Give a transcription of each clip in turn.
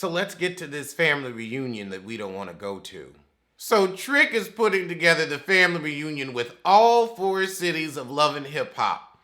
So let's get to this family reunion that we don't want to go to. So Trick is putting together the family reunion with all 4 cities of Love and Hip Hop.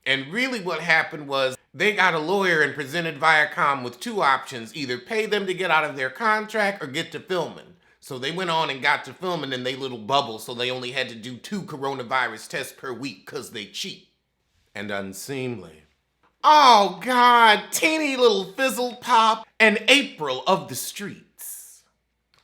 And really what happened was they got a lawyer and presented Viacom with 2 options, either pay them to get out of their contract or get to filming. So they went on and got to filming in their little bubble, so they only had to do 2 coronavirus tests per week because they cheat. And unseemly. Oh God, teeny little fizzle pop and April of the streets.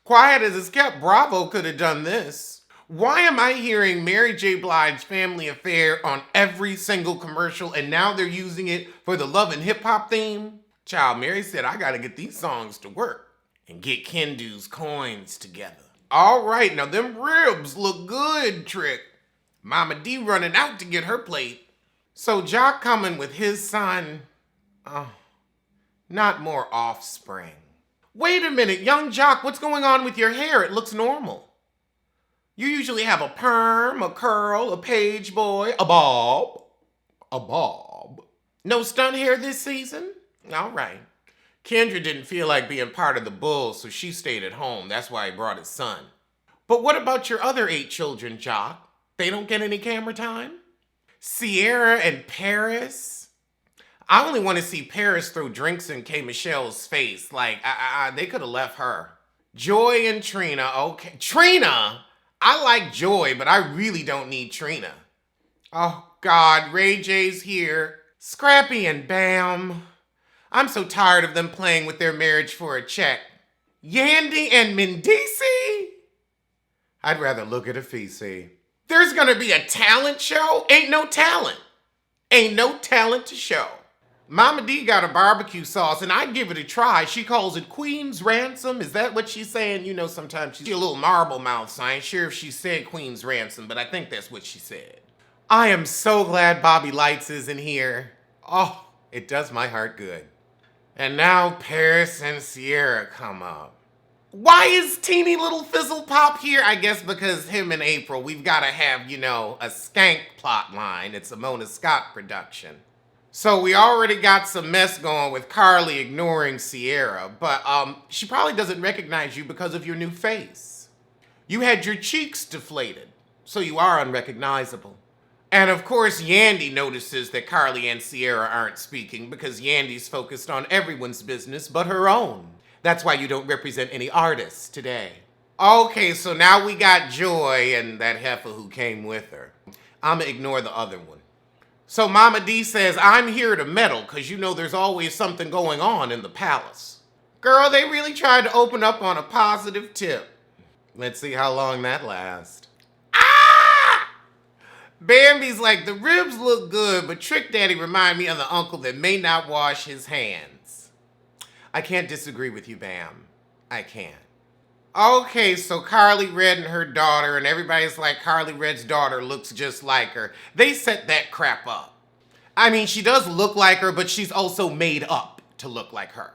Quiet as it's kept, Bravo could have done this. Why am I hearing Mary J. Blige's Family Affair on every single commercial and now they're using it for the Love and Hip Hop theme? Child, Mary said, I gotta get these songs to work and get Kendu's coins together. All right, now them ribs look good, Trick. Mama D running out to get her plate. So Jock coming with his son, not more offspring. Wait a minute, young Jock, what's going on with your hair? It looks normal. You usually have a perm, a curl, a page boy, a bob. No stunt hair this season? All right. Kendra didn't feel like being part of the bull, so she stayed at home. That's why he brought his son. But what about your other 8 children, Jock? They don't get any camera time? Sierra and Paris? I only want to see Paris throw drinks in K. Michelle's face. Like, they could have left her. Joy and Trina. Okay. Trina? I like Joy, but I really don't need Trina. Oh, God. Ray J's here. Scrappy and Bam. I'm so tired of them playing with their marriage for a check. Yandy and Mendici? I'd rather look at Afisi. There's gonna be a talent show? Ain't no talent. Ain't no talent to show. Mama D got a barbecue sauce and I'd give it a try. She calls it Queen's Ransom. Is that what she's saying? You know, sometimes she's a little marble mouth, so I ain't sure if she said Queen's Ransom, but I think that's what she said. I am so glad Bobby Lights isn't here. Oh, it does my heart good. And now Paris and Sierra come up. Why is teeny little Fizzle Pop here? I guess because him and April, we've got to have, you know, a skank plot line. It's a Mona Scott production. So we already got some mess going with Carly ignoring Sierra, but she probably doesn't recognize you because of your new face. You had your cheeks deflated, so you are unrecognizable. And of course, Yandy notices that Carly and Sierra aren't speaking because Yandy's focused on everyone's business but her own. That's why you don't represent any artists today. Okay, so now we got Joy and that heifer who came with her. I'ma ignore the other one. So Mama D says, I'm here to meddle because you know there's always something going on in the palace. Girl, they really tried to open up on a positive tip. Let's see how long that lasts. Ah! Bambi's like, the ribs look good, but Trick Daddy remind me of the uncle that may not wash his hands. I can't disagree with you, Bam. I can't. Okay, so Carly Red and her daughter, and everybody's like, Carly Red's daughter looks just like her. They set that crap up. I mean, she does look like her, but she's also made up to look like her.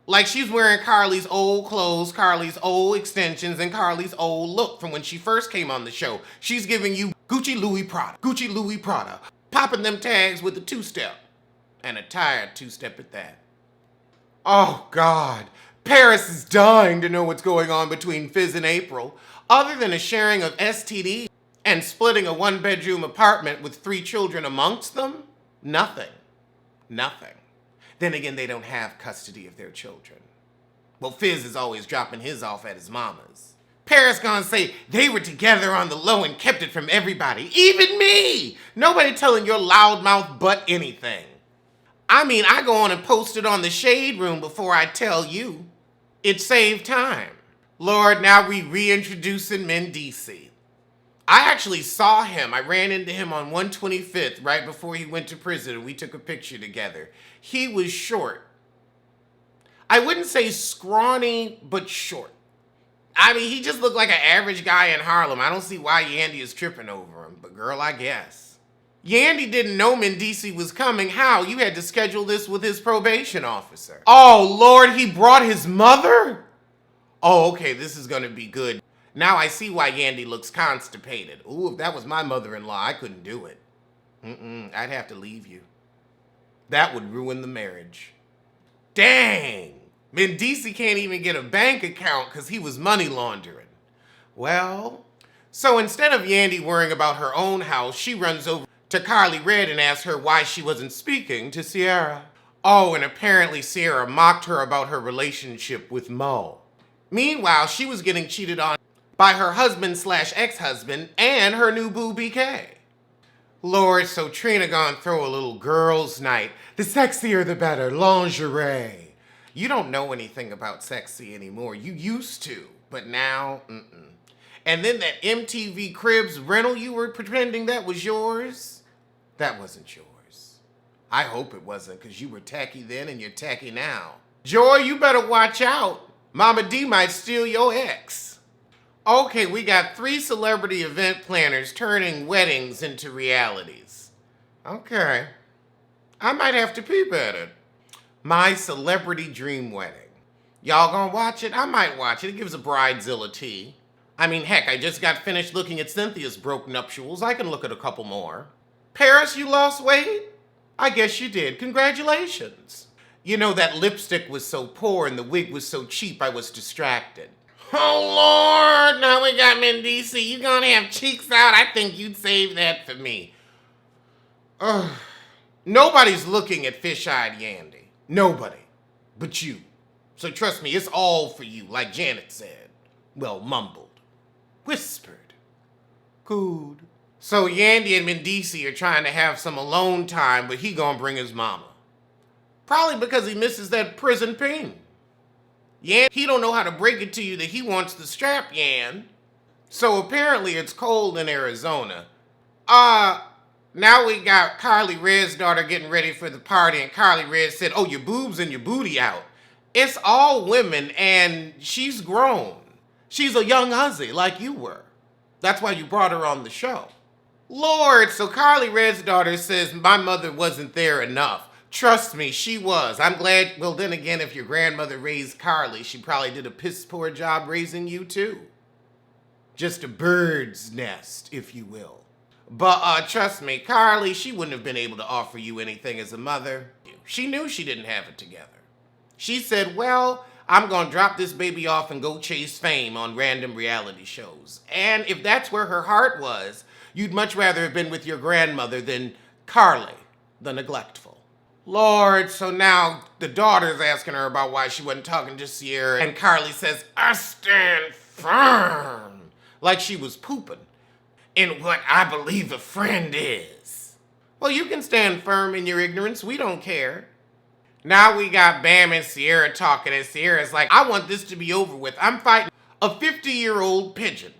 Like she's wearing Carly's old clothes, Carly's old extensions, and Carly's old look from when she first came on the show. She's giving you Gucci Louis Prada, popping them tags with a 2-step, and a tired 2-step at that. Oh, God. Paris is dying to know what's going on between Fizz and April, other than a sharing of STD and splitting a 1-bedroom apartment with 3 children amongst them. Nothing. Then again, they don't have custody of their children. Well, Fizz is always dropping his off at his mama's. Paris gonna say they were together on the low and kept it from everybody, even me. Nobody telling your loudmouth butt anything. I mean, I go on and post it on the Shade Room before I tell you. It saved time. Lord, now we reintroducing Mendici. I actually saw him. I ran into him on 125th right before he went to prison. We took a picture together. He was short. I wouldn't say scrawny, but short. I mean, he just looked like an average guy in Harlem. I don't see why Yandy is tripping over him, but girl, I guess. Yandy didn't know Mendici was coming. How? You had to schedule this with his probation officer. Oh, Lord, he brought his mother? Oh, okay, this is gonna be good. Now I see why Yandy looks constipated. Ooh, if that was my mother-in-law, I couldn't do it. I'd have to leave you. That would ruin the marriage. Dang! Mendici can't even get a bank account because he was money laundering. Well, so instead of Yandy worrying about her own house, she runs over to Carly Red and asks her why she wasn't speaking to Sierra. Oh, and apparently Sierra mocked her about her relationship with Mo. Meanwhile, she was getting cheated on by her husband/ex-husband and her new boo BK. Lord, so Trina gonna throw a little girls' night. The sexier the better, lingerie. You don't know anything about sexy anymore. You used to, but now, And then that MTV Cribs rental you were pretending that was yours, that wasn't yours. I hope it wasn't, because you were tacky then and you're tacky now. Joy, you better watch out. Mama D might steal your ex. Okay, we got 3 celebrity event planners turning weddings into realities. Okay. I might have to peep at it. My Celebrity Dream Wedding. Y'all gonna watch it? I might watch it. It gives a bridezilla tea. I mean, heck, I just got finished looking at Cynthia's broke nuptials. I can look at a couple more. Paris, you lost weight? I guess you did. Congratulations. You know, that lipstick was so poor and the wig was so cheap I was distracted. Oh, Lord, now we got Mendici. You gonna have cheeks out? I think you'd save that for me. Ugh. Nobody's looking at fish-eyed Yandy. Nobody. But you. So trust me, it's all for you, like Janet said. Well, mumbled. Whispered. Cooed. So Yandy and Mendici are trying to have some alone time, but he gonna bring his mama. Probably because he misses that prison ping. Yan, he don't know how to break it to you that he wants the strap, Yan. So apparently it's cold in Arizona. Now we got Carly Red's daughter getting ready for the party, and Carly Red said, oh, your boobs and your booty out. It's all women, and she's grown. She's a young hussy like you were. That's why you brought her on the show. Lord, so Carly Red's daughter says my mother wasn't there enough. Trust me, she was. I'm glad, well then again, if your grandmother raised Carly, she probably did a piss poor job raising you too. Just a bird's nest, if you will. But trust me, Carly, she wouldn't have been able to offer you anything as a mother. She knew she didn't have it together. She said, well, I'm gonna drop this baby off and go chase fame on random reality shows. And if that's where her heart was, you'd much rather have been with your grandmother than Carly, the neglectful. Lord, so now the daughter's asking her about why she wasn't talking to Sierra, and Carly says, I stand firm, like she was pooping in what I believe a friend is. Well, you can stand firm in your ignorance. We don't care. Now we got Bam and Sierra talking, and Sierra's like, I want this to be over with. I'm fighting a 50-year-old pigeon.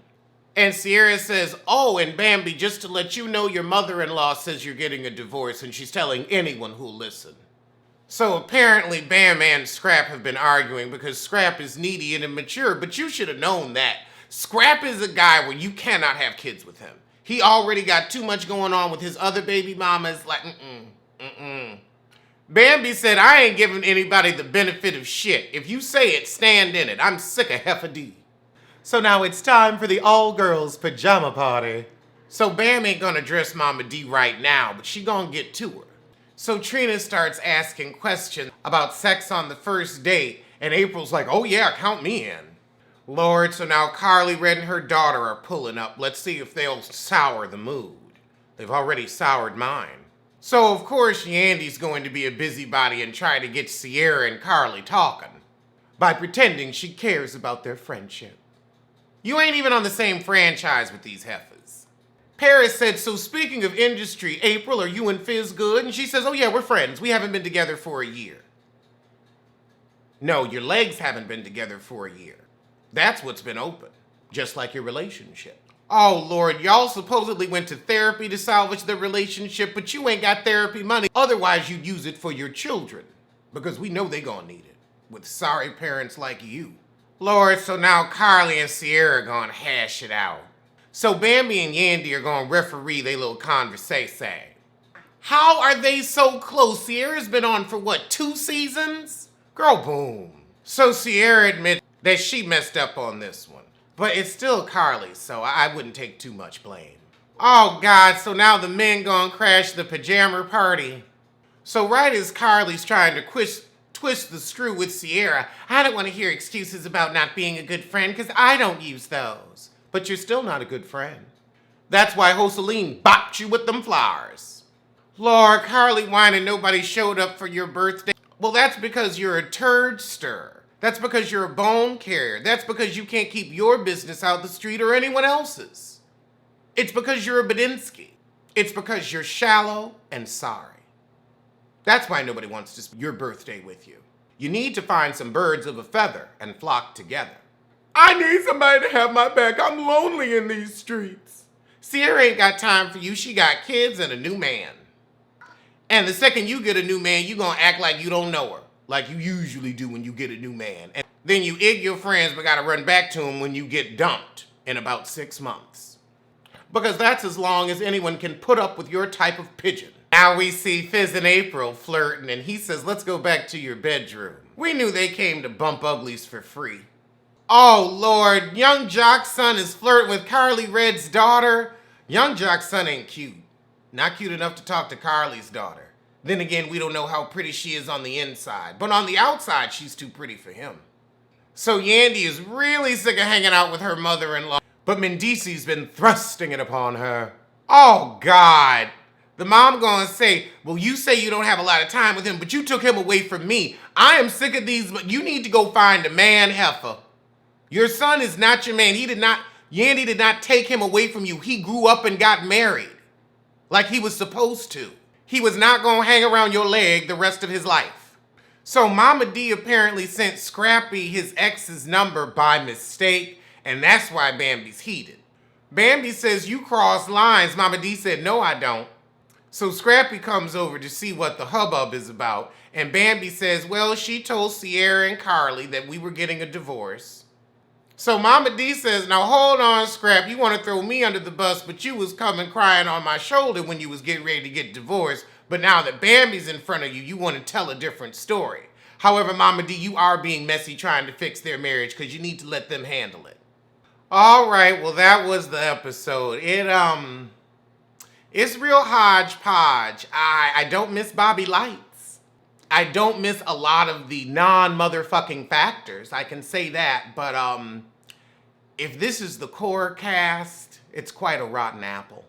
And Sierra says, oh, and Bambi, just to let you know, your mother-in-law says you're getting a divorce, and she's telling anyone who'll listen. So apparently Bam and Scrap have been arguing because Scrap is needy and immature, but you should have known that. Scrap is a guy where you cannot have kids with him. He already got too much going on with his other baby mamas. Like, Bambi said, I ain't giving anybody the benefit of shit. If you say it, stand in it. I'm sick of Heffa D. So now it's time for the all-girls pajama party. So Bam ain't gonna dress Mama D right now, but she gonna get to her. So Trina starts asking questions about sex on the first date, and April's like, oh yeah, count me in. Lord, so now Carly Red and her daughter are pulling up. Let's see if they'll sour the mood. They've already soured mine. So of course Yandy's going to be a busybody and try to get Sierra and Carly talking by pretending she cares about their friendship. You ain't even on the same franchise with these heifers. Paris said, so speaking of industry, April, are you and Fizz good? And she says, oh yeah, we're friends. We haven't been together for a year. No, your legs haven't been together for a year. That's what's been open, just like your relationship. Oh, Lord, y'all supposedly went to therapy to salvage the relationship, but you ain't got therapy money. Otherwise, you'd use it for your children, because we know they gonna need it, with sorry parents like you. Lord, so now Carly and Sierra are gonna hash it out. So Bambi and Yandy are gonna referee their little conversation. How are they so close? Sierra's been on for what, 2 seasons? Girl, boom. So Sierra admits that she messed up on this one. But it's still Carly's, so I wouldn't take too much blame. Oh God, so now the men gonna crash the pajama party. So right as Carly's trying to twist the screw with Sierra. I don't want to hear excuses about not being a good friend because I don't use those. But you're still not a good friend. That's why Joseline bopped you with them flowers. Lord, Carly whining nobody showed up for your birthday. Well, that's because you're a turd stirrer. That's because you're a bone carrier. That's because you can't keep your business out the street or anyone else's. It's because you're a Badinsky. It's because you're shallow and sorry. That's why nobody wants to spend your birthday with you. You need to find some birds of a feather and flock together. I need somebody to have my back. I'm lonely in these streets. Sierra ain't got time for you. She got kids and a new man. And the second you get a new man, you gonna act like you don't know her. Like you usually do when you get a new man. And then you egg your friends but gotta run back to him when you get dumped in about 6 months. Because that's as long as anyone can put up with your type of pigeon. Now we see Fizz and April flirting and he says, let's go back to your bedroom. We knew they came to bump uglies for free. Oh Lord, young Jock's son is flirting with Carly Red's daughter. Young Jock's son ain't cute. Not cute enough to talk to Carly's daughter. Then again, we don't know how pretty she is on the inside. But on the outside, she's too pretty for him. So Yandy is really sick of hanging out with her mother-in-law. But Mendici's been thrusting it upon her. Oh, God. The mom gonna say, well, you say you don't have a lot of time with him, but you took him away from me. I am sick of these, but you need to go find a man heifer. Your son is not your man. Yandy did not take him away from you. He grew up and got married. Like he was supposed to. He was not going to hang around your leg the rest of his life. So Mama D apparently sent Scrappy his ex's number by mistake, and that's why Bambi's heated. Bambi says, you cross lines. Mama D said, no, I don't. So Scrappy comes over to see what the hubbub is about, and Bambi says, well, she told Sierra and Carly that we were getting a divorce. So Mama D says, now hold on, Scrap, you want to throw me under the bus, but you was coming crying on my shoulder when you was getting ready to get divorced, but now that Bambi's in front of you, you want to tell a different story. However, Mama D, you are being messy trying to fix their marriage because you need to let them handle it. All right, well, that was the episode. It's real hodgepodge. I don't miss Bobby Lights. I don't miss a lot of the non-motherfucking factors. I can say that, but if this is the core cast, it's quite a rotten apple.